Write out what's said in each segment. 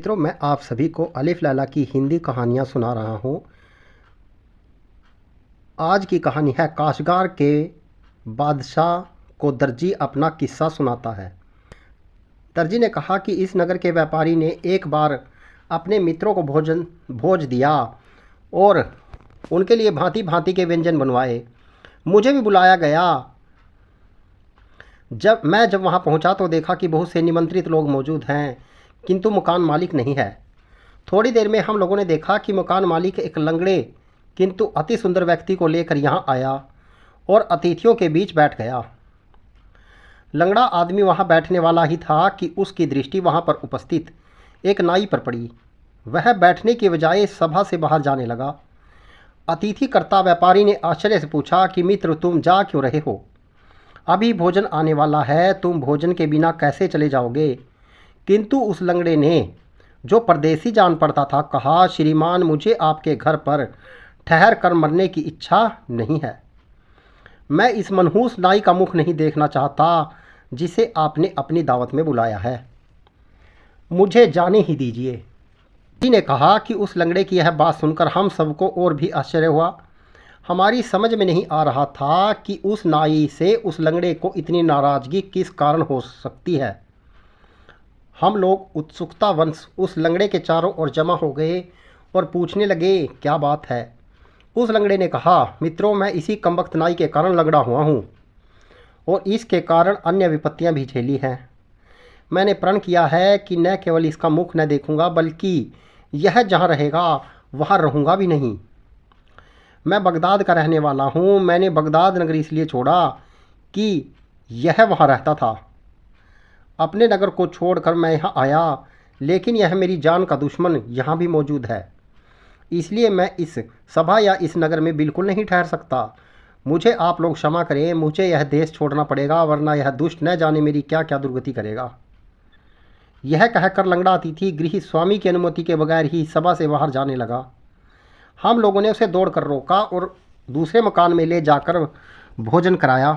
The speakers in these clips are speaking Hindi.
मित्रों, मैं आप सभी को अलिफ लैला की हिंदी कहानियाँ सुना रहा हूँ। आज की कहानी है काशगार के बादशाह को दर्जी अपना किस्सा सुनाता है। दर्जी ने कहा कि इस नगर के व्यापारी ने एक बार अपने मित्रों को भोज दिया और उनके लिए भांति भांति के व्यंजन बनवाए। मुझे भी बुलाया गया। जब वहाँ पहुँचा तो देखा कि बहुत से निमंत्रित लोग मौजूद हैं, किंतु मकान मालिक नहीं है। थोड़ी देर में हम लोगों ने देखा कि मकान मालिक एक लंगड़े किंतु अति सुंदर व्यक्ति को लेकर यहाँ आया और अतिथियों के बीच बैठ गया। लंगड़ा आदमी वहाँ बैठने वाला ही था कि उसकी दृष्टि वहाँ पर उपस्थित एक नाई पर पड़ी। वह बैठने की बजाय सभा से बाहर जाने लगा। अतिथिकर्ता व्यापारी ने आश्चर्य से पूछा कि मित्र, तुम जा क्यों रहे हो? अभी भोजन आने वाला है, तुम भोजन के बिना कैसे चले जाओगे? किंतु उस लंगड़े ने, जो परदेसी जान पड़ता था, कहा, श्रीमान, मुझे आपके घर पर ठहर कर मरने की इच्छा नहीं है। मैं इस मनहूस नाई का मुख नहीं देखना चाहता जिसे आपने अपनी दावत में बुलाया है। मुझे जाने ही दीजिए। जी ने कहा कि उस लंगड़े की यह बात सुनकर हम सबको और भी आश्चर्य हुआ। हमारी समझ में नहीं आ रहा था कि उस नाई से उस लंगड़े को इतनी नाराज़गी किस कारण हो सकती है। हम लोग उत्सुकतावश उस लंगड़े के चारों ओर जमा हो गए और पूछने लगे, क्या बात है? उस लंगड़े ने कहा, मित्रों, मैं इसी कमबख्त नाई के कारण लंगड़ा हुआ हूँ और इसके कारण अन्य विपत्तियाँ भी झेली हैं। मैंने प्रण किया है कि न केवल इसका मुख न देखूंगा, बल्कि यह जहाँ रहेगा वहाँ रहूँगा भी नहीं। मैं बगदाद का रहने वाला हूँ। मैंने बगदाद नगर इसलिए छोड़ा कि यह वहाँ रहता था। अपने नगर को छोड़कर मैं यहाँ आया, लेकिन यह मेरी जान का दुश्मन यहाँ भी मौजूद है। इसलिए मैं इस सभा या इस नगर में बिल्कुल नहीं ठहर सकता। मुझे आप लोग क्षमा करें, मुझे यह देश छोड़ना पड़ेगा, वरना यह दुष्ट न जाने मेरी क्या क्या दुर्गति करेगा। यह कहकर लंगड़ा अतिथि गृह स्वामी की अनुमति के बगैर ही सभा से बाहर जाने लगा। हम लोगों ने उसे दौड़कर रोका और दूसरे मकान में ले जाकर भोजन कराया।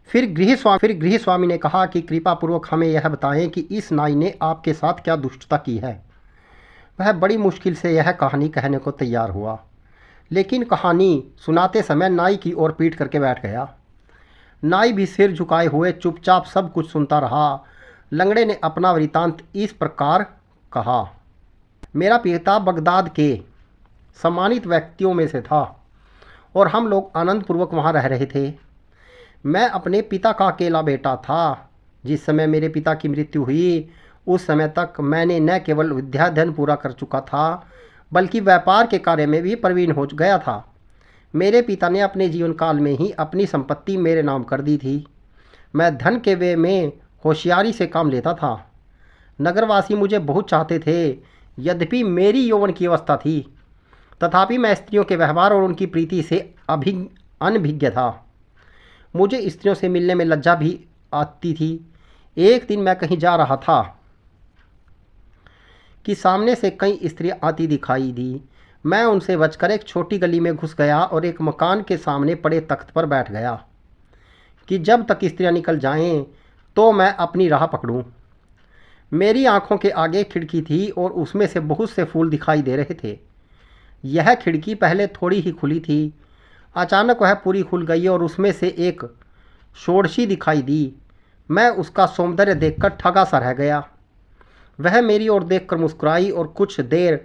फिर गृह स्वामी ने कहा कि कृपा पूर्वक हमें यह बताएं कि इस नाई ने आपके साथ क्या दुष्टता की है। वह बड़ी मुश्किल से यह कहानी कहने को तैयार हुआ, लेकिन कहानी सुनाते समय नाई की ओर पीठ करके बैठ गया। नाई भी सिर झुकाए हुए चुपचाप सब कुछ सुनता रहा। लंगड़े ने अपना वृतांत इस प्रकार कहा, मेरा पिता बगदाद के सम्मानित व्यक्तियों में से था और हम लोग आनंदपूर्वक वहाँ रह रहे थे। मैं अपने पिता का अकेला बेटा था। जिस समय मेरे पिता की मृत्यु हुई, उस समय तक मैंने न केवल विद्याध्ययन पूरा कर चुका था, बल्कि व्यापार के कार्य में भी प्रवीण हो गया था। मेरे पिता ने अपने जीवन काल में ही अपनी संपत्ति मेरे नाम कर दी थी। मैं धन के व्यय में होशियारी से काम लेता था। नगरवासी मुझे बहुत चाहते थे। यद्यपि मेरी यौवन की अवस्था थी, तथापि मैं स्त्रियों के व्यवहार और उनकी प्रीति से अनभिज्ञ था। मुझे स्त्रियों से मिलने में लज्जा भी आती थी। एक दिन मैं कहीं जा रहा था कि सामने से कई स्त्रियां आती दिखाई दी। मैं उनसे बचकर एक छोटी गली में घुस गया और एक मकान के सामने पड़े तख्त पर बैठ गया कि जब तक स्त्रियां निकल जाएं तो मैं अपनी राह पकड़ूं। मेरी आंखों के आगे खिड़की थी और उसमें से बहुत से फूल दिखाई दे रहे थे। यह खिड़की पहले थोड़ी ही खुली थी, अचानक वह पूरी खुल गई और उसमें से एक षोडशी दिखाई दी। मैं उसका सौंदर्य देखकर ठगा सा रह गया। वह मेरी ओर देखकर मुस्कुराई और कुछ देर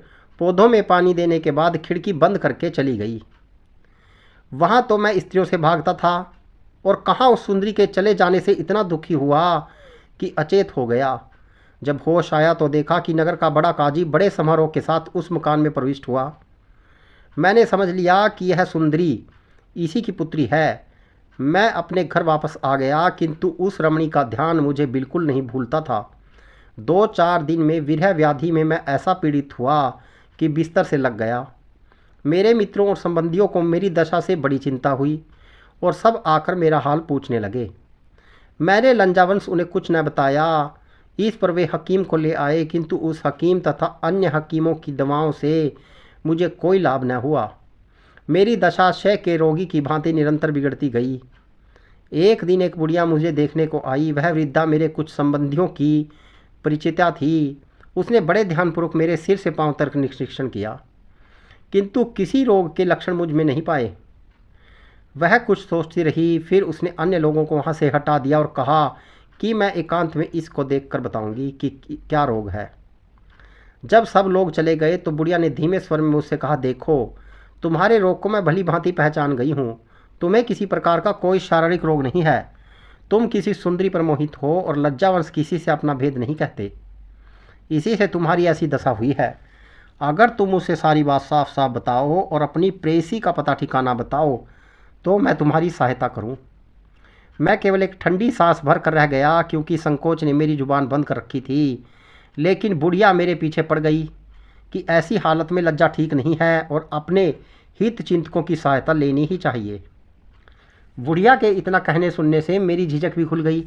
पौधों में पानी देने के बाद खिड़की बंद करके चली गई। वहाँ तो मैं स्त्रियों से भागता था और कहाँ उस सुंदरी के चले जाने से इतना दुखी हुआ कि अचेत हो गया। जब होश आया तो देखा कि नगर का बड़ा काजी बड़े समारोह के साथ उस मकान में प्रविष्ट हुआ। मैंने समझ लिया कि यह सुंदरी इसी की पुत्री है। मैं अपने घर वापस आ गया, किंतु उस रमणी का ध्यान मुझे बिल्कुल नहीं भूलता था। 2-4 दिन में विरह व्याधि में मैं ऐसा पीड़ित हुआ कि बिस्तर से लग गया। मेरे मित्रों और संबंधियों को मेरी दशा से बड़ी चिंता हुई और सब आकर मेरा हाल पूछने लगे। मैंने लंजावंश उन्हें कुछ न बताया। इस पर वे हकीम को ले आए, किंतु उस हकीम तथा अन्य हकीमों की दवाओं से मुझे कोई लाभ न हुआ। मेरी दशा क्षय के रोगी की भांति निरंतर बिगड़ती गई। एक दिन एक बुढ़िया मुझे देखने को आई। वह वृद्धा मेरे कुछ संबंधियों की परिचिता थी उसने बड़े ध्यानपूर्वक मेरे सिर से पांव तक निरीक्षण किया, किंतु किसी रोग के लक्षण मुझ में नहीं पाए। वह कुछ सोचती रही, फिर उसने अन्य लोगों को वहाँ से हटा दिया और कहा कि मैं एकांत में इसको देखकर बताऊंगी कि क्या रोग है। जब सब लोग चले गए तो बुढ़िया ने धीमे स्वर में मुझसे कहा, देखो, तुम्हारे रोग को मैं भली भांति पहचान गई हूँ। तुम्हें किसी प्रकार का कोई शारीरिक रोग नहीं है। तुम किसी सुंदरी पर मोहित हो और लज्जावश किसी से अपना भेद नहीं कहते। इसी से तुम्हारी ऐसी दशा हुई है। अगर तुम मुझसे सारी बात साफ साफ बताओ और अपनी प्रेयसी का पता ठिकाना बताओ तो मैं तुम्हारी सहायता करूं। मैं केवल एक ठंडी सांस भर कर रह गया, क्योंकि संकोच ने मेरी जुबान बंद कर रखी थी। लेकिन बुढ़िया मेरे पीछे पड़ गई कि ऐसी हालत में लज्जा ठीक नहीं है और अपने हित चिंतकों की सहायता लेनी ही चाहिए। बुढ़िया के इतना कहने सुनने से मेरी झिझक भी खुल गई।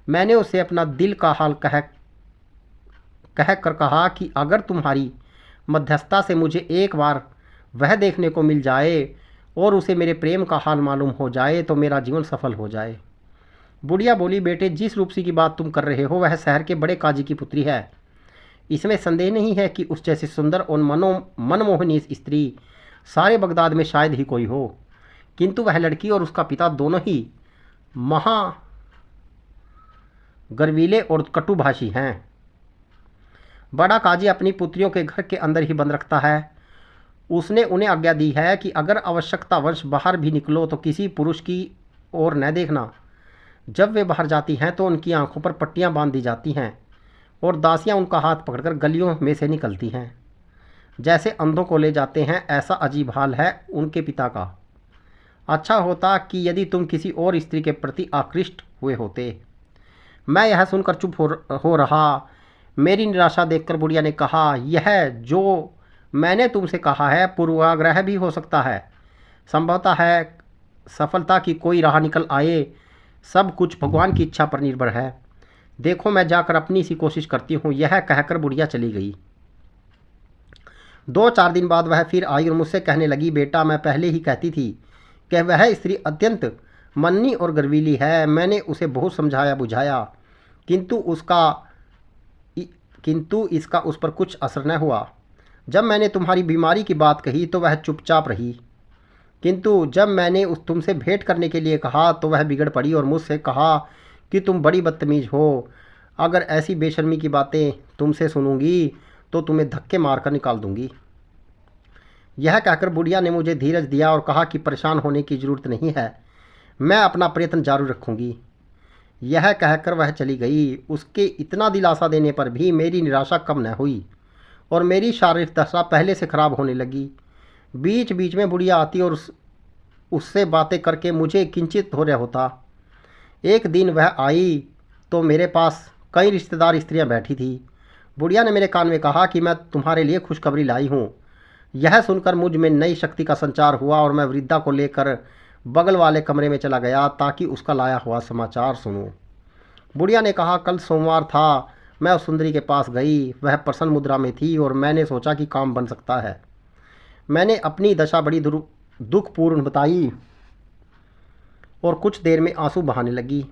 मैंने उसे अपना दिल का हाल कह कर कहा कि अगर तुम्हारी मध्यस्थता से मुझे एक बार वह देखने को मिल जाए और उसे मेरे प्रेम का हाल मालूम हो जाए तो मेरा जीवन सफल हो जाए। बुढ़िया बोली, बेटे, जिस रूपसी की बात तुम कर रहे हो वह शहर के बड़े काजी की पुत्री है। इसमें संदेह नहीं है कि उस जैसी सुंदर और मनमोहनी स्त्री सारे बगदाद में शायद ही कोई हो, किंतु वह लड़की और उसका पिता दोनों ही महा गर्वीले और कटुभाषी हैं। बड़ा काजी अपनी पुत्रियों के घर के अंदर ही बंद रखता है। उसने उन्हें आज्ञा दी है कि अगर आवश्यकतावश बाहर भी निकलो तो किसी पुरुष की ओर न देखना। जब वे बाहर जाती हैं तो उनकी आंखों पर पट्टियां बांध दी जाती हैं और दासियां उनका हाथ पकड़कर गलियों में से निकलती हैं। जैसे अंधों को ले जाते हैं, ऐसा अजीब हाल है उनके पिता का। अच्छा होता कि यदि तुम किसी और स्त्री के प्रति आकृष्ट हुए होते। मैं यह सुनकर चुप हो रहा। मेरी निराशा देखकर बुढ़िया ने कहा, यह जो मैंने तुमसे कहा है पूर्वाग्रह भी हो सकता है। संभवतः है सफलता की कोई राह निकल आए। सब कुछ भगवान की इच्छा पर निर्भर है। देखो, मैं जाकर अपनी सी कोशिश करती हूँ। यह कहकर बुढ़िया चली गई। 2-4 दिन बाद वह फिर आई और मुझसे कहने लगी, बेटा, मैं पहले ही कहती थी कि वह स्त्री अत्यंत मन्नी और गर्वीली है। मैंने उसे बहुत समझाया बुझाया, किंतु इसका उस पर कुछ असर न हुआ। जब मैंने तुम्हारी बीमारी की बात कही तो वह चुपचाप रही, किंतु जब मैंने तुमसे भेंट करने के लिए कहा तो वह बिगड़ पड़ी और मुझसे कहा कि तुम बड़ी बदतमीज हो। अगर ऐसी बेशर्मी की बातें तुमसे सुनूंगी तो तुम्हें धक्के मारकर निकाल दूंगी। यह कहकर बुढ़िया ने मुझे धीरज दिया और कहा कि परेशान होने की ज़रूरत नहीं है, मैं अपना प्रयत्न जारी रखूंगी। यह कहकर वह चली गई। उसके इतना दिलासा देने पर भी मेरी निराशा कम न हुई और मेरी शारीरिक दशा पहले से खराब होने लगी। बीच बीच में बुढ़िया आती और उससे बातें करके मुझे किंचित हो रहा होता। एक दिन वह आई तो मेरे पास कई रिश्तेदार स्त्रियां बैठी थी। बुढ़िया ने मेरे कान में कहा कि मैं तुम्हारे लिए खुशखबरी लाई हूँ। यह सुनकर मुझ में नई शक्ति का संचार हुआ और मैं वृद्धा को लेकर बगल वाले कमरे में चला गया ताकि उसका लाया हुआ समाचार सुनूं। बुढ़िया ने कहा, कल सोमवार था। मैं उस सुंदरी के पास गई। वह प्रसन्न मुद्रा में थी और मैंने सोचा कि काम बन सकता है। मैंने अपनी दशा बड़ी दुखपूर्ण बताई और कुछ देर में आंसू बहाने लगी।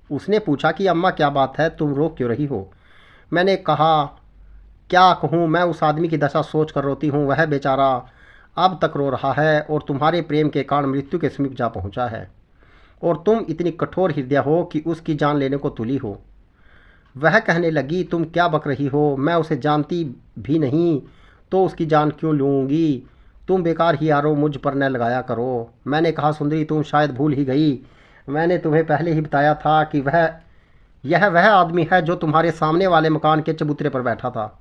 उसने पूछा कि अम्मा, क्या बात है, तुम रो क्यों रही हो? मैंने कहा, क्या कहूँ, मैं उस आदमी की दशा सोच कर रोती हूँ। वह बेचारा अब तक रो रहा है और तुम्हारे प्रेम के कारण मृत्यु के समीप जा पहुँचा है और तुम इतनी कठोर हृदय हो कि उसकी जान लेने को तुली हो। वह कहने लगी, तुम क्या बक रही हो? मैं उसे जानती भी नहीं तो उसकी जान क्यों लूँगी? तुम बेकार ही आरो मुझ पर न लगाया करो। मैंने कहा, सुंदरी, तुम शायद भूल ही गई। मैंने तुम्हें पहले ही बताया था कि यह वह आदमी है जो तुम्हारे सामने वाले मकान के चबूतरे पर बैठा था।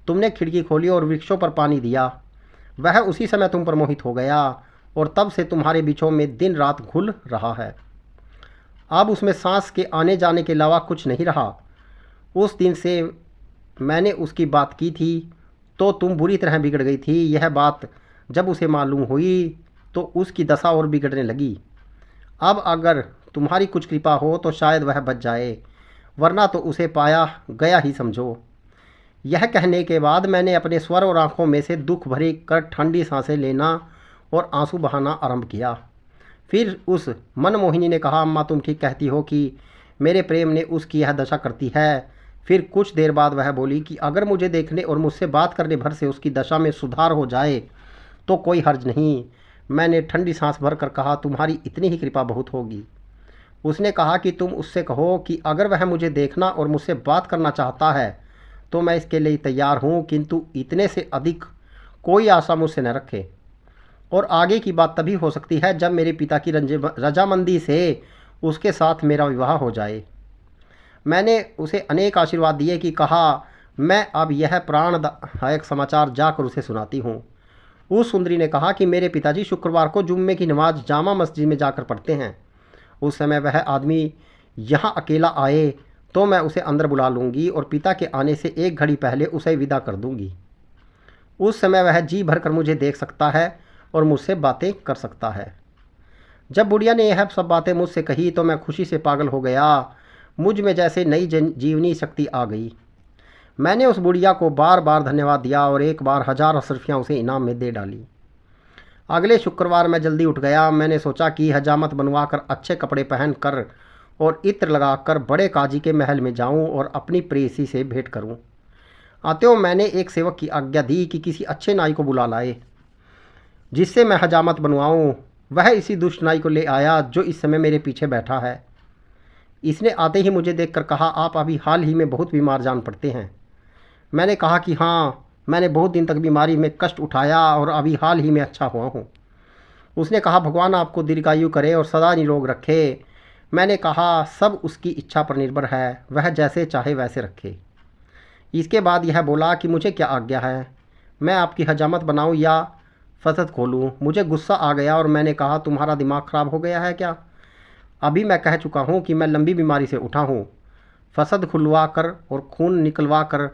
तुमने खिड़की खोली और वृक्षों पर पानी दिया। वह उसी समय तुम पर मोहित हो गया और तब से तुम्हारे बीचों में दिन रात घुल रहा है। अब उसमें सांस के आने जाने के अलावा कुछ नहीं रहा। उस दिन से मैंने उसकी बात की थी तो तुम बुरी तरह बिगड़ गई थी। यह बात जब उसे मालूम हुई तो उसकी दशा और बिगड़ने लगी। अब अगर तुम्हारी कुछ कृपा हो तो शायद वह बच जाए, वरना तो उसे पाया गया ही समझो। यह कहने के बाद मैंने अपने स्वर और आंखों में से दुख भरी कर ठंडी सांसें लेना और आंसू बहाना आरंभ किया। फिर उस मनमोहिनी ने कहा, अम्मा, तुम ठीक कहती हो कि मेरे प्रेम ने उसकी यह दशा करती है। फिर कुछ देर बाद वह बोली कि अगर मुझे देखने और मुझसे बात करने भर से उसकी दशा में सुधार हो जाए तो कोई हर्ज नहीं। मैंने ठंडी सांस भर कर कहा, तुम्हारी इतनी ही कृपा बहुत होगी। उसने कहा कि तुम उससे कहो कि अगर वह मुझे देखना और मुझसे बात करना चाहता है तो मैं इसके लिए तैयार हूँ, किंतु इतने से अधिक कोई आशा मुझसे न रखे। और आगे की बात तभी हो सकती है जब मेरे पिता की रजामंदी से उसके साथ मेरा विवाह हो जाए। मैंने उसे अनेक आशीर्वाद दिए कि कहा मैं अब यह प्राणदायक समाचार जाकर उसे सुनाती हूँ। उस सुंदरी ने कहा कि मेरे पिताजी शुक्रवार को जुम्मे की नमाज जामा मस्जिद में जाकर पढ़ते हैं। उस समय वह आदमी यहाँ अकेला आए तो मैं उसे अंदर बुला लूँगी और पिता के आने से एक घड़ी पहले उसे विदा कर दूँगी। उस समय वह जी भर कर मुझे देख सकता है और मुझसे बातें कर सकता है। जब बुढ़िया ने यह सब बातें मुझसे कही तो मैं खुशी से पागल हो गया। मुझ में जैसे नई जीवनी शक्ति आ गई। मैंने उस बुढ़िया को बार बार धन्यवाद दिया और एक बार 1000 अशरफियाँ उसे इनाम में दे डाली। अगले शुक्रवार मैं जल्दी उठ गया। मैंने सोचा कि हजामत बनवा कर अच्छे कपड़े पहन कर और इत्र लगा कर बड़े काजी के महल में जाऊं और अपनी प्रेयसी से भेंट करूं। अतएव मैंने एक सेवक की आज्ञा दी कि किसी अच्छे नाई को बुला लाए जिससे मैं हजामत बनवाऊं। वह इसी दुष्ट नाई को ले आया जो इस समय मेरे पीछे बैठा है। इसने आते ही मुझे देखकर कहा, आप अभी हाल ही में बहुत बीमार जान पड़ते हैं। मैंने कहा कि हाँ, मैंने बहुत दिन तक बीमारी में कष्ट उठाया और अभी हाल ही में अच्छा हुआ हूँ। उसने कहा, भगवान आपको दीर्घायु करे और सदा निरोग रखे। मैंने कहा, सब उसकी इच्छा पर निर्भर है, वह जैसे चाहे वैसे रखे। इसके बाद यह बोला कि मुझे क्या आज्ञा है, मैं आपकी हजामत बनाऊं या फसद खोलूं। मुझे गुस्सा आ गया और मैंने कहा, तुम्हारा दिमाग ख़राब हो गया है क्या? अभी मैं कह चुका हूँ कि मैं लंबी बीमारी से उठा हूँ। फसद खुलवा कर और खून निकलवा कर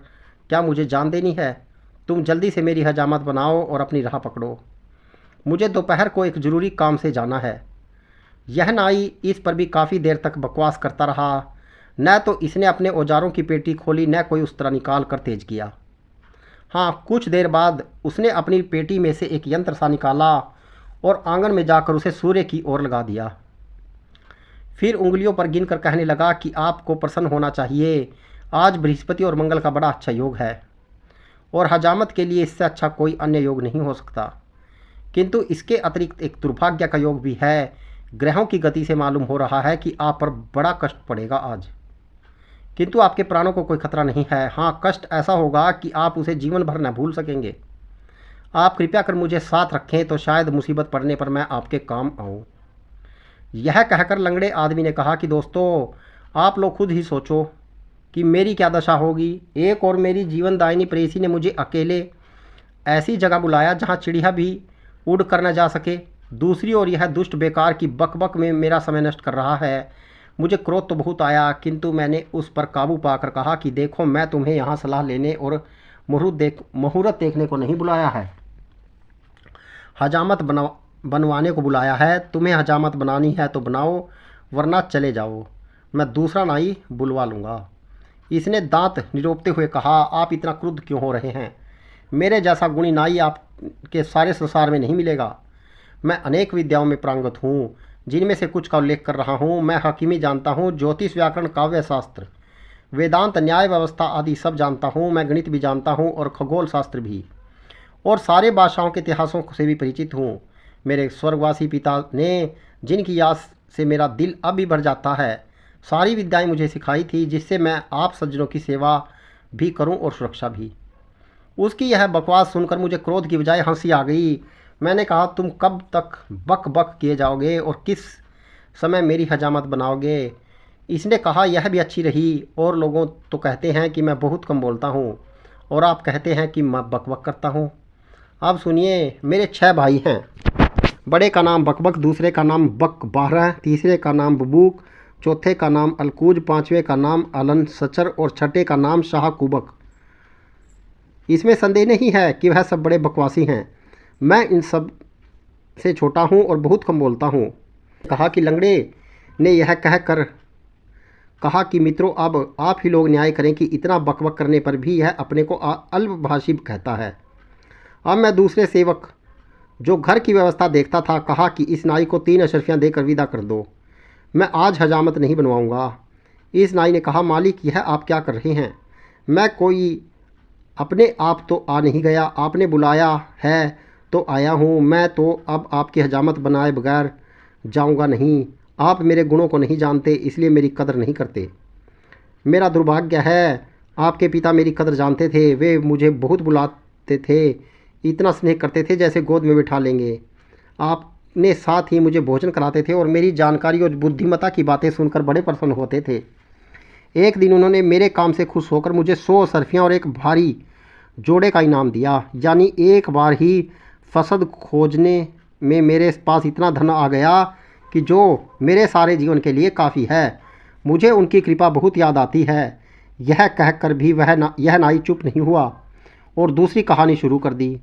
क्या मुझे जान देनी है? तुम जल्दी से मेरी हजामत बनाओ और अपनी राह पकड़ो। मुझे दोपहर को एक ज़रूरी काम से जाना है। यह नाई इस पर भी काफ़ी देर तक बकवास करता रहा। न तो इसने अपने औजारों की पेटी खोली, न कोई उस तरह निकाल कर तेज किया। हाँ, कुछ देर बाद उसने अपनी पेटी में से एक यंत्र सा निकाला और आंगन में जाकर उसे सूर्य की ओर लगा दिया। फिर उंगलियों पर गिनकर कहने लगा कि आपको प्रसन्न होना चाहिए, आज बृहस्पति और मंगल का बड़ा अच्छा योग है और हजामत के लिए इससे अच्छा कोई अन्य योग नहीं हो सकता। किंतु इसके अतिरिक्त एक दुर्भाग्य का योग भी है। ग्रहों की गति से मालूम हो रहा है कि आप पर बड़ा कष्ट पड़ेगा आज, किंतु आपके प्राणों को कोई खतरा नहीं है। हाँ, कष्ट ऐसा होगा कि आप उसे जीवन भर न भूल सकेंगे। आप कृपया कर मुझे साथ रखें तो शायद मुसीबत पड़ने पर मैं आपके काम आऊँ। यह कहकर लंगड़े आदमी ने कहा कि दोस्तों, आप लोग खुद ही सोचो कि मेरी क्या दशा होगी। एक और मेरी जीवनदायिनी प्रेयसी ने मुझे अकेले ऐसी जगह बुलाया जहाँ चिड़िया भी उड़ कर न जा सके। दूसरी ओर यह दुष्ट बेकार की बकबक में मेरा समय नष्ट कर रहा है। मुझे क्रोध तो बहुत आया, किंतु मैंने उस पर काबू पाकर कहा कि देखो, मैं तुम्हें यहाँ सलाह लेने और मुहूर्त देखने को नहीं बुलाया है, हजामत बनवाने को बुलाया है। तुम्हें हजामत बनानी है तो बनाओ, वरना चले जाओ, मैं दूसरा नाई बुलवा लूँगा। इसने दांत निरोपते हुए कहा, आप इतना क्रुद्ध क्यों हो रहे हैं? मेरे जैसा गुणी नाई आपके सारे संसार में नहीं मिलेगा। मैं अनेक विद्याओं में प्रांगत हूँ, जिनमें से कुछ का उल्लेख कर रहा हूँ। मैं हकीमी जानता हूँ, ज्योतिष, व्याकरण, काव्य शास्त्र, वेदांत, न्याय व्यवस्था आदि सब जानता हूँ। मैं गणित भी जानता हूँ और खगोल शास्त्र भी, और सारे भाषाओं के इतिहासों से भी परिचित हूँ। मेरे स्वर्गवासी पिता ने, जिनकी याद से मेरा दिल अब भी भर जाता है, सारी विद्याएं मुझे सिखाई थी, जिससे मैं आप सज्जनों की सेवा भी करूं और सुरक्षा भी। उसकी यह बकवास सुनकर मुझे क्रोध की बजाय हंसी आ गई। मैंने कहा, तुम कब तक बक बक किए जाओगे और किस समय मेरी हजामत बनाओगे? इसने कहा, यह भी अच्छी रही। और लोगों तो कहते हैं कि मैं बहुत कम बोलता हूँ और आप कहते हैं कि मैं बक बक करता हूँ। अब सुनिए, मेरे 6 भाई हैं। बड़े का नाम बकबक, दूसरे का नाम बक बारह, तीसरे का नाम बबूक, चौथे का नाम अलकूज, पांचवें का नाम अलन सचर और छठे का नाम शाह कुबक। इसमें संदेह नहीं है कि वह सब बड़े बकवासी हैं। मैं इन सब से छोटा हूँ और बहुत कम बोलता हूँ। कहा कि लंगड़े ने यह कहकर कहा कि मित्रों, अब आप ही लोग न्याय करें कि इतना बकबक करने पर भी यह अपने को अल्पभाषी कहता है। अब मैं दूसरे सेवक जो घर की व्यवस्था देखता था, कहा कि इस नाई को 3 अशर्फियाँ देकर विदा कर दो। मैं आज हजामत नहीं बनवाऊंगा। इस नाई ने कहा, मालिक यह आप क्या कर रहे हैं? मैं कोई अपने आप तो आ नहीं गया, आपने बुलाया है तो आया हूँ। मैं तो अब आपकी हजामत बनाए बगैर जाऊँगा नहीं। आप मेरे गुणों को नहीं जानते, इसलिए मेरी कदर नहीं करते। मेरा दुर्भाग्य है, आपके पिता मेरी कदर जानते थे। वे मुझे बहुत बुलाते थे, इतना स्नेह करते थे जैसे गोद में बिठा लेंगे। आपने साथ ही मुझे भोजन कराते थे और मेरी जानकारी और बुद्धिमत्ता की बातें सुनकर बड़े प्रसन्न होते थे। एक दिन उन्होंने मेरे काम से खुश होकर मुझे 100 सरफियाँ और एक भारी जोड़े का इनाम दिया। यानी एक बार ही फसद खोजने में मेरे पास इतना धन आ गया कि जो मेरे सारे जीवन के लिए काफ़ी है। मुझे उनकी कृपा बहुत याद आती है। यह कहकर भी यह नाई चुप नहीं हुआ और दूसरी कहानी शुरू कर दी।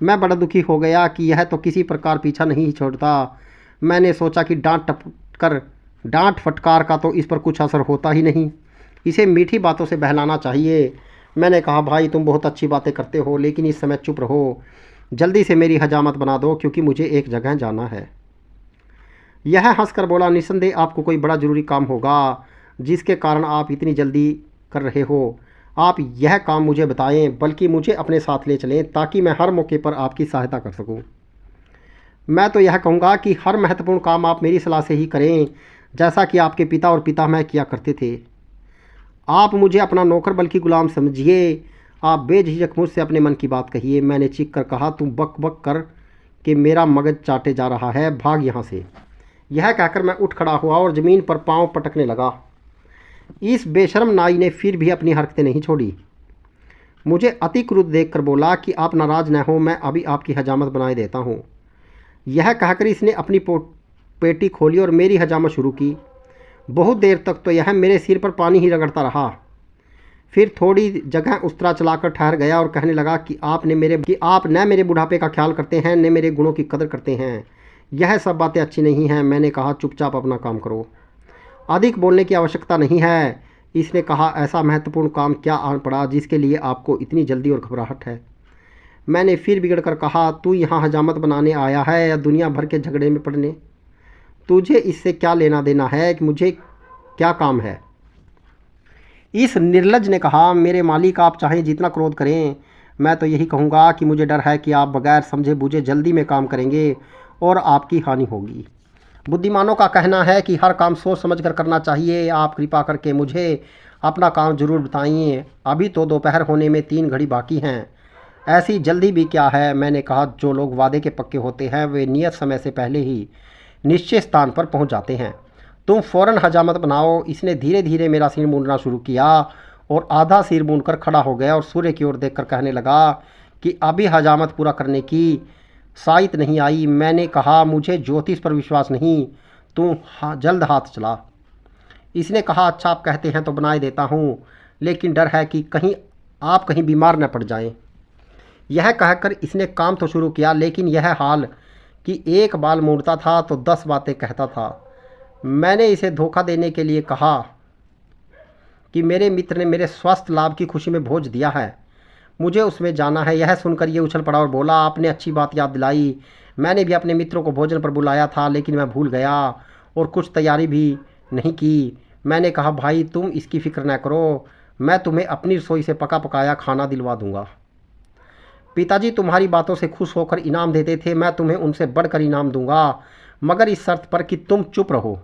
मैं बड़ा दुखी हो गया कि यह तो किसी प्रकार पीछा नहीं छोड़ता। मैंने सोचा कि डांट फटकार का तो इस पर कुछ असर होता ही नहीं, इसे मीठी बातों से बहलाना चाहिए। मैंने कहा, भाई तुम बहुत अच्छी बातें करते हो, लेकिन इस समय चुप रहो। जल्दी से मेरी हजामत बना दो, क्योंकि मुझे एक जगह जाना है। यह हंसकर बोला, निस्संदेह आपको कोई बड़ा ज़रूरी काम होगा जिसके कारण आप इतनी जल्दी कर रहे हो। आप यह काम मुझे बताएं, बल्कि मुझे अपने साथ ले चलें, ताकि मैं हर मौके पर आपकी सहायता कर सकूं। मैं तो यह कहूँगा कि हर महत्वपूर्ण काम आप मेरी सलाह से ही करें, जैसा कि आपके पिता और पितामह किया करते थे। आप मुझे अपना नौकर बल्कि गुलाम समझिए। आप बेझिझक मुझसे अपने मन की बात कहिए। मैंने चीख कर कहा, तुम बक बक कर के मेरा मगज चाटे जा रहा है, भाग यहाँ से। यह कहकर मैं उठ खड़ा हुआ और ज़मीन पर पाँव पटकने लगा। इस बेशर्म नाई ने फिर भी अपनी हरकतें नहीं छोड़ी। मुझे अति क्रुद्ध देखकर बोला कि आप नाराज़ न हो, मैं अभी आपकी हजामत बनाए देता हूँ। यह कहकर इसने अपनी पेटी खोली और मेरी हजामत शुरू की। बहुत देर तक तो यह मेरे सिर पर पानी ही रगड़ता रहा। फिर थोड़ी जगह उस्तरा चलाकर ठहर गया और कहने लगा कि आप न मेरे बुढ़ापे का ख्याल करते हैं, न मेरे गुणों की कदर करते हैं। यह सब बातें अच्छी नहीं हैं। मैंने कहा, चुपचाप अपना काम करो, अधिक बोलने की आवश्यकता नहीं है। इसने कहा, ऐसा महत्वपूर्ण काम क्या आन पड़ा जिसके लिए आपको इतनी जल्दी और घबराहट है? मैंने फिर बिगड़ कर कहा, तू यहाँ हजामत बनाने आया है या दुनिया भर के झगड़े में पड़ने? तुझे इससे क्या लेना देना है कि मुझे क्या काम है? इस निर्लज ने कहा, मेरे मालिक आप चाहें जितना क्रोध करें, मैं तो यही कहूँगा कि मुझे डर है कि आप बगैर समझे बूझे जल्दी में काम करेंगे और आपकी हानि होगी। बुद्धिमानों का कहना है कि हर काम सोच समझ कर करना चाहिए। आप कृपा करके मुझे अपना काम जरूर बताइए। अभी तो दोपहर होने में 3 घड़ी बाकी हैं, ऐसी जल्दी भी क्या है? मैंने कहा, जो लोग वादे के पक्के होते हैं वे नियत समय से पहले ही निश्चित स्थान पर पहुंच जाते हैं। तुम फ़ौरन हजामत बनाओ। इसने धीरे धीरे मेरा सिर मूंदना शुरू किया और आधा सिर मूंदकर खड़ा हो गया और सूर्य की ओर देखकर कहने लगा कि अभी हजामत पूरा करने की साइत नहीं आई। मैंने कहा, मुझे ज्योतिष पर विश्वास नहीं, तू जल्द हाथ चला। इसने कहा, अच्छा आप कहते हैं तो बनाए देता हूँ, लेकिन डर है कि कहीं बीमार न पड़ जाएं। यह कहकर इसने काम तो शुरू किया, लेकिन यह हाल कि एक बाल मूंदता था तो 10 बातें कहता था। मैंने इसे धोखा देने के लिए कहा कि मेरे मित्र ने मेरे स्वास्थ्य लाभ की खुशी में भोज दिया है, मुझे उसमें जाना है। यह सुनकर ये उछल पड़ा और बोला, आपने अच्छी बात याद दिलाई। मैंने भी अपने मित्रों को भोजन पर बुलाया था, लेकिन मैं भूल गया और कुछ तैयारी भी नहीं की। मैंने कहा, भाई तुम इसकी फिक्र न करो, मैं तुम्हें अपनी रसोई से पका पकाया खाना दिलवा दूंगा। पिताजी तुम्हारी बातों से खुश होकर इनाम देते थे, मैं तुम्हें उनसे बढ़कर इनाम दूंगा, मगर इस शर्त पर कि तुम चुप रहो।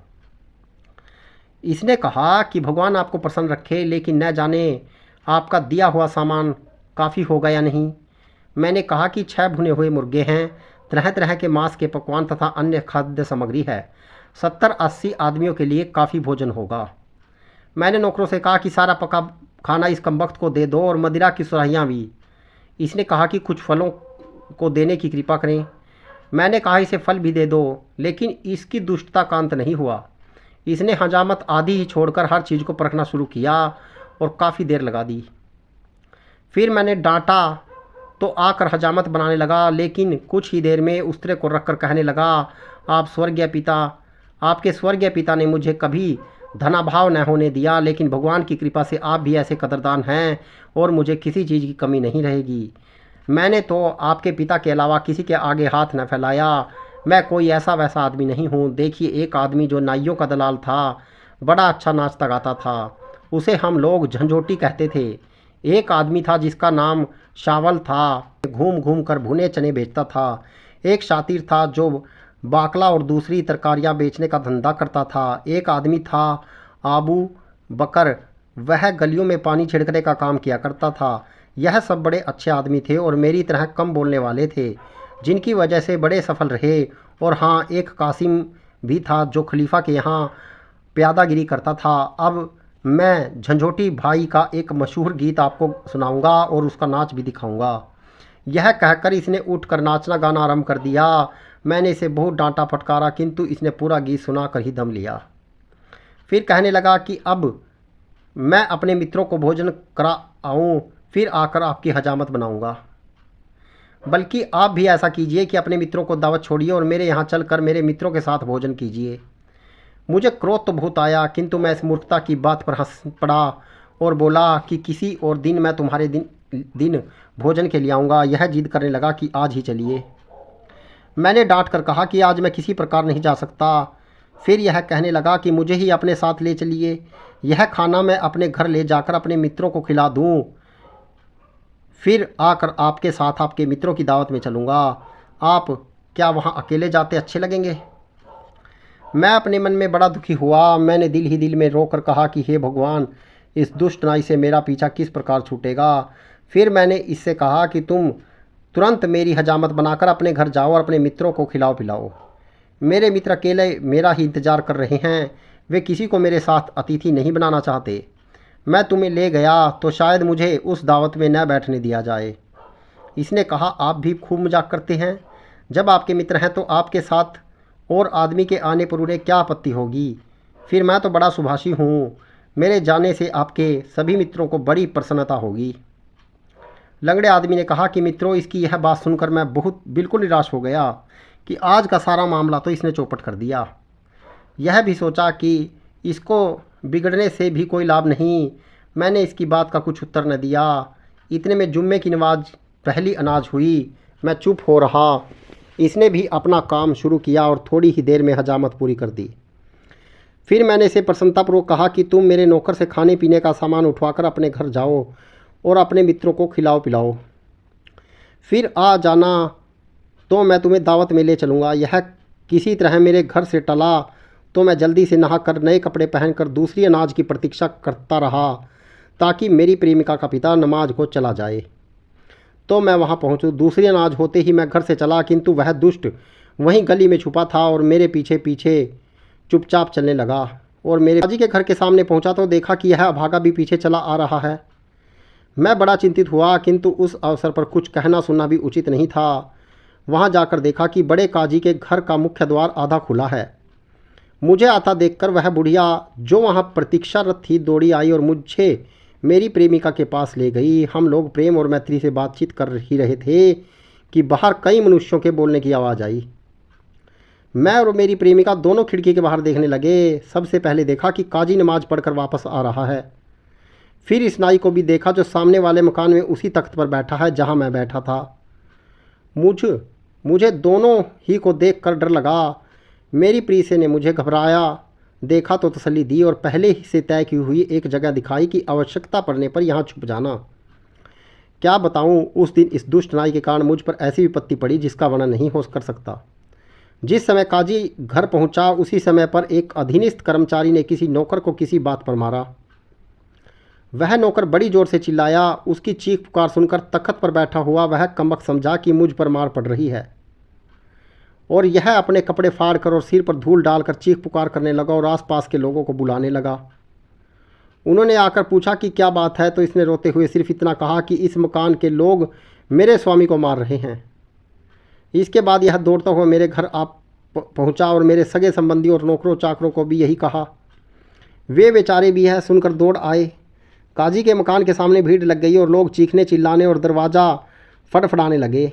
इसने कहा कि भगवान आपको प्रसन्न रखे, लेकिन न जाने आपका दिया हुआ सामान काफ़ी होगा या नहीं। मैंने कहा कि 6 भुने हुए मुर्गे हैं, तरह तरह के मांस के पकवान तथा अन्य खाद्य सामग्री है। 70-80 आदमियों के लिए काफ़ी भोजन होगा। मैंने नौकरों से कहा कि सारा पका खाना इस कमबख्त को दे दो और मदिरा की सुराहियाँ भी। इसने कहा कि कुछ फलों को देने की कृपा करें। मैंने कहा, इसे फल भी दे दो, लेकिन इसकी दुष्टता का अंत नहीं हुआ। इसने हजामत आधी ही छोड़कर हर चीज़ को परखना शुरू किया और काफ़ी देर लगा दी। फिर मैंने डांटा तो आकर हजामत बनाने लगा, लेकिन कुछ ही देर में उस्तरे को रखकर कहने लगा, आपके स्वर्गीय पिता ने मुझे कभी धनाभाव न होने दिया, लेकिन भगवान की कृपा से आप भी ऐसे कदरदान हैं और मुझे किसी चीज़ की कमी नहीं रहेगी। मैंने तो आपके पिता के अलावा किसी के आगे हाथ न फैलाया। मैं कोई ऐसा वैसा आदमी नहीं हूँ। देखिए, एक आदमी जो नाइयों का दलाल था बड़ा अच्छा नाचता गाता था। उसे हम लोग झंझोटी कहते थे। एक आदमी था जिसका नाम शावल था, घूम घूम कर भुने चने बेचता था। एक शातिर था जो बाकला और दूसरी तरकारियां बेचने का धंधा करता था। एक आदमी था आबू बकर, वह गलियों में पानी छिड़कने का काम किया करता था। यह सब बड़े अच्छे आदमी थे और मेरी तरह कम बोलने वाले थे, जिनकी वजह से बड़े सफल रहे। और हाँ, एक कासिम भी था जो खलीफा के यहाँ प्यादागिरी करता था। अब मैं झंझोटी भाई का एक मशहूर गीत आपको सुनाऊंगा और उसका नाच भी दिखाऊंगा। यह कहकर इसने उठकर नाचना गाना आरंभ कर दिया। मैंने इसे बहुत डांटा फटकारा, किंतु इसने पूरा गीत सुना कर ही दम लिया। फिर कहने लगा कि अब मैं अपने मित्रों को भोजन करा आऊँ, फिर आकर आपकी हजामत बनाऊंगा। बल्कि आप भी ऐसा कीजिए कि अपने मित्रों को दावत छोड़िए और मेरे यहाँ चलकर मेरे मित्रों के साथ भोजन कीजिए। मुझे क्रोध तो बहुत आया, किंतु मैं इस मूर्खता की बात पर हंस पड़ा और बोला कि किसी और दिन मैं तुम्हारे दिन भोजन के लिए आऊँगा। यह जिद करने लगा कि आज ही चलिए। मैंने डांट कर कहा कि आज मैं किसी प्रकार नहीं जा सकता। फिर यह कहने लगा कि मुझे ही अपने साथ ले चलिए, यह खाना मैं अपने घर ले जाकर अपने मित्रों को खिला दूँ, फिर आकर आपके साथ आपके मित्रों की दावत में चलूँगा। आप क्या वहाँ अकेले जाते अच्छे लगेंगे? मैं अपने मन में बड़ा दुखी हुआ। मैंने दिल ही दिल में रोकर कहा कि हे भगवान, इस दुष्ट नाई से मेरा पीछा किस प्रकार छूटेगा। फिर मैंने इससे कहा कि तुम तुरंत मेरी हजामत बनाकर अपने घर जाओ और अपने मित्रों को खिलाओ पिलाओ। मेरे मित्र अकेले मेरा ही इंतज़ार कर रहे हैं, वे किसी को मेरे साथ अतिथि नहीं बनाना चाहते। मैं तुम्हें ले गया तो शायद मुझे उस दावत में न बैठने दिया जाए। इसने कहा, आप भी खूब मजाक करते हैं। जब आपके मित्र हैं तो आपके साथ और आदमी के आने पर उन्हें क्या आपत्ति होगी? फिर मैं तो बड़ा सुभाषी हूँ, मेरे जाने से आपके सभी मित्रों को बड़ी प्रसन्नता होगी। लंगड़े आदमी ने कहा कि मित्रों, इसकी यह बात सुनकर मैं बिल्कुल निराश हो गया कि आज का सारा मामला तो इसने चौपट कर दिया। यह भी सोचा कि इसको बिगड़ने से भी कोई लाभ नहीं। मैंने इसकी बात का कुछ उत्तर न दिया। इतने में जुम्मे की नमाज पहली अनाज हुई। मैं चुप हो रहा। इसने भी अपना काम शुरू किया और थोड़ी ही देर में हजामत पूरी कर दी। फिर मैंने इसे प्रसन्नतापूर्वक कहा कि तुम मेरे नौकर से खाने पीने का सामान उठवाकर अपने घर जाओ और अपने मित्रों को खिलाओ पिलाओ। फिर आ जाना तो मैं तुम्हें दावत में ले चलूँगा। यह किसी तरह मेरे घर से टला तो मैं जल्दी से नहाकर नए कपड़े पहनकर दूसरी अनाज की प्रतीक्षा करता रहा ताकि मेरी प्रेमिका का पिता नमाज को चला जाए तो मैं वहां पहुंचूं। दूसरी अनाज होते ही मैं घर से चला, किंतु वह दुष्ट वहीं गली में छुपा था और मेरे पीछे पीछे चुपचाप चलने लगा। और मेरे बाजी के घर के सामने पहुंचा तो देखा कि यह अभागा भी पीछे चला आ रहा है। मैं बड़ा चिंतित हुआ, किंतु उस अवसर पर कुछ कहना सुनना भी उचित नहीं था। वहां जाकर देखा कि बड़े काजी के घर का मुख्य द्वार आधा खुला है। मुझे आता देखकर वह बुढ़िया जो वहाँ प्रतीक्षारत थी दौड़ी आई और मुझे मेरी प्रेमिका के पास ले गई। हम लोग प्रेम और मैत्री से बातचीत कर ही रहे थे कि बाहर कई मनुष्यों के बोलने की आवाज़ आई। मैं और मेरी प्रेमिका दोनों खिड़की के बाहर देखने लगे। सबसे पहले देखा कि काजी नमाज पढ़कर वापस आ रहा है। फिर इस नाई को भी देखा जो सामने वाले मकान में उसी तख्त पर बैठा है जहाँ मैं बैठा था। मुझे दोनों ही को देखकर डर लगा। मेरी प्रीसे ने मुझे घबराया देखा तो तसल्ली दी और पहले ही से तय की हुई एक जगह दिखाई कि आवश्यकता पड़ने पर यहाँ छुप जाना। क्या बताऊँ, उस दिन इस दुष्ट नाई के कारण मुझ पर ऐसी विपत्ति पड़ी जिसका वर्णन नहीं हो कर सकता। जिस समय काजी घर पहुँचा उसी समय पर एक अधीनस्थ कर्मचारी ने किसी नौकर को किसी बात पर मारा। वह नौकर बड़ी जोर से चिल्लाया। उसकी चीख पुकार सुनकर तख्त पर बैठा हुआ वह कमबख्त समझा कि मुझ पर मार पड़ रही है और यह अपने कपड़े फाड़कर और सिर पर धूल डालकर चीख पुकार करने लगा और आसपास के लोगों को बुलाने लगा। उन्होंने आकर पूछा कि क्या बात है, तो इसने रोते हुए सिर्फ इतना कहा कि इस मकान के लोग मेरे स्वामी को मार रहे हैं। इसके बाद यह दौड़ता हुआ मेरे घर आ पहुँचा और मेरे सगे संबंधी और नौकरों चाकरों को भी यही कहा। वे बेचारे भी यह सुनकर दौड़ आए। काजी के मकान के सामने भीड़ लग गई और लोग चीखने चिल्लाने और दरवाज़ा फटफड़ाने लगे।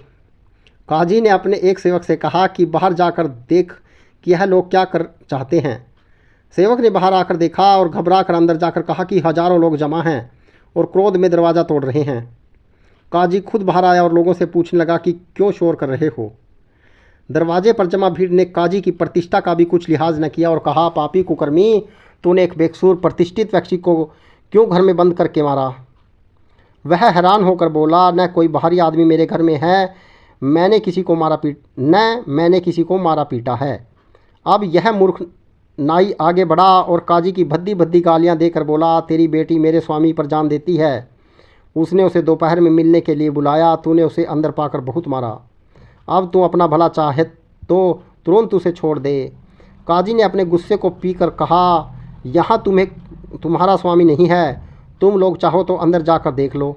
काजी ने अपने एक सेवक से कहा कि बाहर जाकर देख कि यह लोग क्या कर चाहते हैं। सेवक ने बाहर आकर देखा और घबरा कर अंदर जाकर कहा कि हजारों लोग जमा हैं और क्रोध में दरवाज़ा तोड़ रहे हैं। काजी खुद बाहर आया और लोगों से पूछने लगा कि क्यों शोर कर रहे हो। दरवाजे पर जमा भीड़ ने काजी की प्रतिष्ठा का भी कुछ लिहाज न किया और कहा, पापी कुकर्मी, तूने एक बेकसूर प्रतिष्ठित व्यक्ति को क्यों घर में बंद करके मारा? वह हैरान होकर बोला, न कोई बाहरी आदमी मेरे घर में है, मैंने किसी को मारा पीटा है। अब यह मूर्ख नाई आगे बढ़ा और काजी की भद्दी भद्दी गालियां देकर बोला, तेरी बेटी मेरे स्वामी पर जान देती है। उसने उसे दोपहर में मिलने के लिए बुलाया, तूने उसे अंदर पाकर बहुत मारा। अब तू अपना भला चाहे तो तुरंत उसे छोड़ दे। काजी ने अपने गुस्से को पीकर कहा, यहाँ तुम्हारा स्वामी नहीं है, तुम लोग चाहो तो अंदर जाकर देख लो।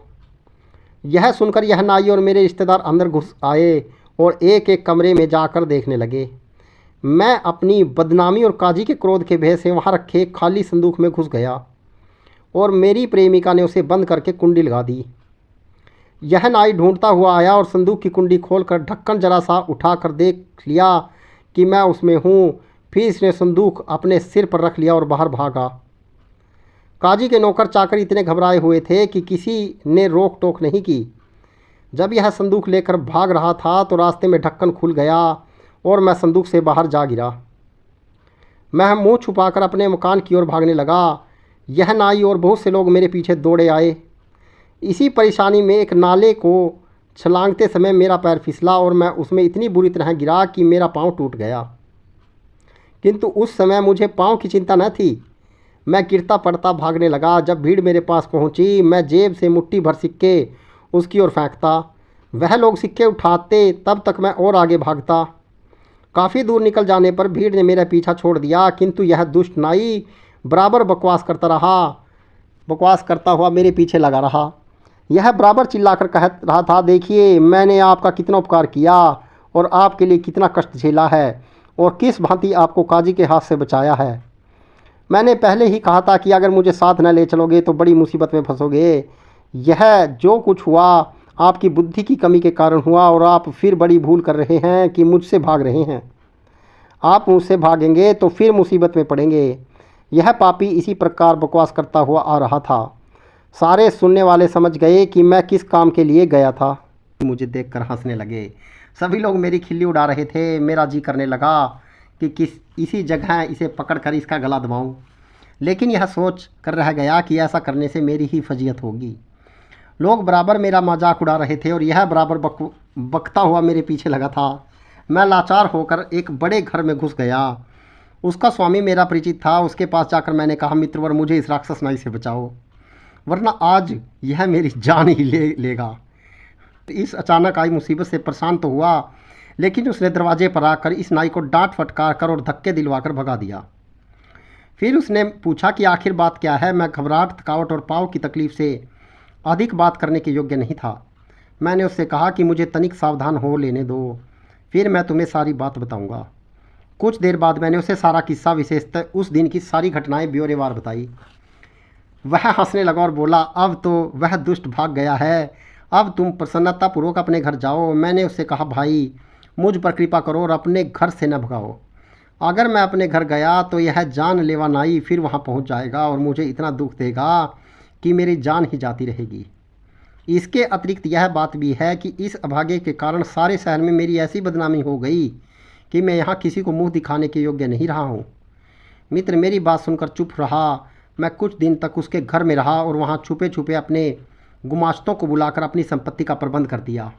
यह सुनकर यह नाई और मेरे रिश्तेदार अंदर घुस आए और एक एक कमरे में जाकर देखने लगे। मैं अपनी बदनामी और काजी के क्रोध के भय से वहाँ रखे खाली संदूक में घुस गया और मेरी प्रेमिका ने उसे बंद करके कुंडी लगा दी। यह नाई ढूंढता हुआ आया और संदूक की कुंडी खोलकर ढक्कन जरा सा उठाकर देख लिया कि मैं उसमें हूँ। फिर इसने संदूक अपने सिर पर रख लिया और बाहर भागा। काजी के नौकर चाकर इतने घबराए हुए थे कि किसी ने रोक टोक नहीं की। जब यह संदूक लेकर भाग रहा था तो रास्ते में ढक्कन खुल गया और मैं संदूक से बाहर जा गिरा। मैं मुंह छुपाकर अपने मकान की ओर भागने लगा। यह नाई और बहुत से लोग मेरे पीछे दौड़े आए। इसी परेशानी में एक नाले को छलांगते समय मेरा पैर फिसला और मैं उसमें इतनी बुरी तरह गिरा कि मेरा पाँव टूट गया। किंतु उस समय मुझे पाँव की चिंता न थी। मैं गिरता पड़ता भागने लगा। जब भीड़ मेरे पास पहुंची, मैं जेब से मुट्ठी भर सिक्के उसकी ओर फेंकता। वह लोग सिक्के उठाते, तब तक मैं और आगे भागता। काफ़ी दूर निकल जाने पर भीड़ ने मेरा पीछा छोड़ दिया, किंतु यह दुष्ट नाई बराबर बकवास करता हुआ मेरे पीछे लगा रहा। यह बराबर चिल्लाकर कह रहा था, देखिए मैंने आपका कितना उपकार किया और आपके लिए कितना कष्ट झेला है और किस भांति आपको काजी के हाथ से बचाया है। मैंने पहले ही कहा था कि अगर मुझे साथ न ले चलोगे तो बड़ी मुसीबत में फंसोगे। यह जो कुछ हुआ आपकी बुद्धि की कमी के कारण हुआ और आप फिर बड़ी भूल कर रहे हैं कि मुझसे भाग रहे हैं। आप मुझसे भागेंगे तो फिर मुसीबत में पड़ेंगे। यह पापी इसी प्रकार बकवास करता हुआ आ रहा था। सारे सुनने वाले समझ गए कि मैं किस काम के लिए गया था। मुझे देखकर हंसने लगे। सभी लोग मेरी खिल्ली उड़ा रहे थे। मेरा जी करने लगा कि इसी जगह इसे पकड़कर इसका गला दबाऊं, लेकिन यह सोच कर रह गया कि ऐसा करने से मेरी ही फजीयत होगी। लोग बराबर मेरा मजाक उड़ा रहे थे और यह बराबर बकता हुआ मेरे पीछे लगा था। मैं लाचार होकर एक बड़े घर में घुस गया। उसका स्वामी मेरा परिचित था। उसके पास जाकर मैंने कहा, मित्रवर मुझे इस राक्षस नाई से बचाओ, वरना आज यह मेरी जान ही लेगा। इस अचानक आई मुसीबत से परेशान तो हुआ, लेकिन उसने दरवाजे पर आकर इस नाई को डांट फटकार कर और धक्के दिलवाकर भगा दिया। फिर उसने पूछा कि आखिर बात क्या है। मैं घबराहट, थकावट और पाँव की तकलीफ़ से अधिक बात करने के योग्य नहीं था। मैंने उससे कहा कि मुझे तनिक सावधान हो लेने दो, फिर मैं तुम्हें सारी बात बताऊंगा। कुछ देर बाद मैंने उसे सारा किस्सा, विशेषतः उस दिन की सारी घटनाएं ब्यौरेवार बताई। वह हंसने लगा और बोला, अब तो वह दुष्ट भाग गया है, अब तुम प्रसन्नतापूर्वक अपने घर जाओ। मैंने उससे कहा, भाई मुझ पर कृपा करो और अपने घर से न भगाओ। अगर मैं अपने घर गया तो यह जानलेवा नाई फिर वहाँ पहुँच जाएगा और मुझे इतना दुख देगा कि मेरी जान ही जाती रहेगी। इसके अतिरिक्त यह बात भी है कि इस अभागे के कारण सारे शहर में मेरी ऐसी बदनामी हो गई कि मैं यहाँ किसी को मुंह दिखाने के योग्य नहीं रहा हूँ। मित्र मेरी बात सुनकर चुप रहा। मैं कुछ दिन तक उसके घर में रहा और वहाँ छुपे छुपे अपने गुमाश्तों को बुलाकर अपनी संपत्ति का प्रबंध कर दिया।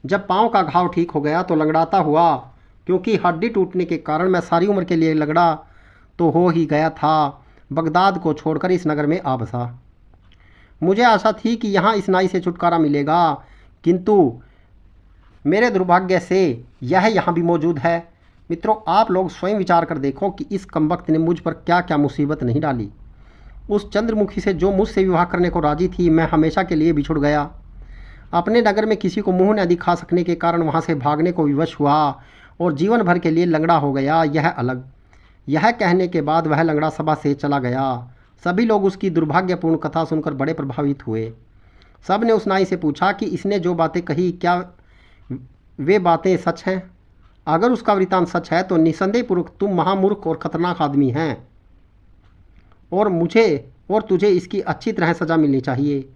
जब पाँव का घाव ठीक हो गया तो लंगड़ाता हुआ, क्योंकि हड्डी टूटने के कारण मैं सारी उम्र के लिए लंगड़ा तो हो ही गया था, बगदाद को छोड़कर इस नगर में आ बसा। मुझे आशा थी कि यहाँ इस नाई से छुटकारा मिलेगा, किंतु मेरे दुर्भाग्य से यह यहाँ भी मौजूद है। मित्रों, आप लोग स्वयं विचार कर देखो कि इस कमबख्त ने मुझ पर क्या क्या मुसीबत नहीं डाली। उस चंद्रमुखी से जो मुझसे विवाह करने को राजी थी, मैं हमेशा के लिए बिछुड़ गया। अपने नगर में किसी को मुँह न दिखा सकने के कारण वहाँ से भागने को विवश हुआ और जीवन भर के लिए लंगड़ा हो गया, यह अलग। यह कहने के बाद वह लंगड़ा सभा से चला गया। सभी लोग उसकी दुर्भाग्यपूर्ण कथा सुनकर बड़े प्रभावित हुए। सब ने उस नाई से पूछा कि इसने जो बातें कही क्या वे बातें सच हैं। अगर उसका वृतांत सच है तो निसंदेह पूर्वक तुम महामूर्ख और खतरनाक आदमी हैं और मुझे और तुझे इसकी अच्छी तरह सज़ा मिलनी चाहिए।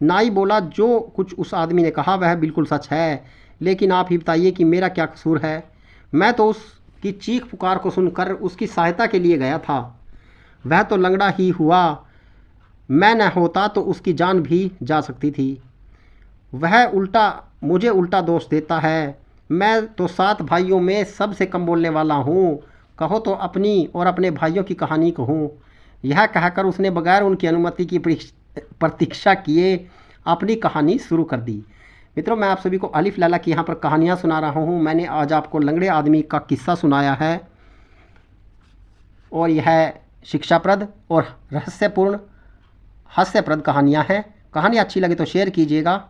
नाई बोला, जो कुछ उस आदमी ने कहा वह बिल्कुल सच है, लेकिन आप ही बताइए कि मेरा क्या कसूर है। मैं तो उसकी चीख पुकार को सुनकर उसकी सहायता के लिए गया था। वह तो लंगड़ा ही हुआ, मैं न होता तो उसकी जान भी जा सकती थी। वह मुझे उल्टा दोष देता है। मैं तो 7 भाइयों में सबसे कम बोलने वाला हूँ। कहो तो अपनी और अपने भाइयों की कहानी कहूँ। यह कहकर उसने बगैर उनकी अनुमति की प्रतीक्षा किए अपनी कहानी शुरू कर दी। मित्रों, मैं आप सभी को अलिफ लैला की यहाँ पर कहानियाँ सुना रहा हूँ। मैंने आज आपको लंगड़े आदमी का किस्सा सुनाया है और यह शिक्षाप्रद और रहस्यपूर्ण हास्यप्रद कहानियाँ हैं। कहानी अच्छी लगे तो शेयर कीजिएगा।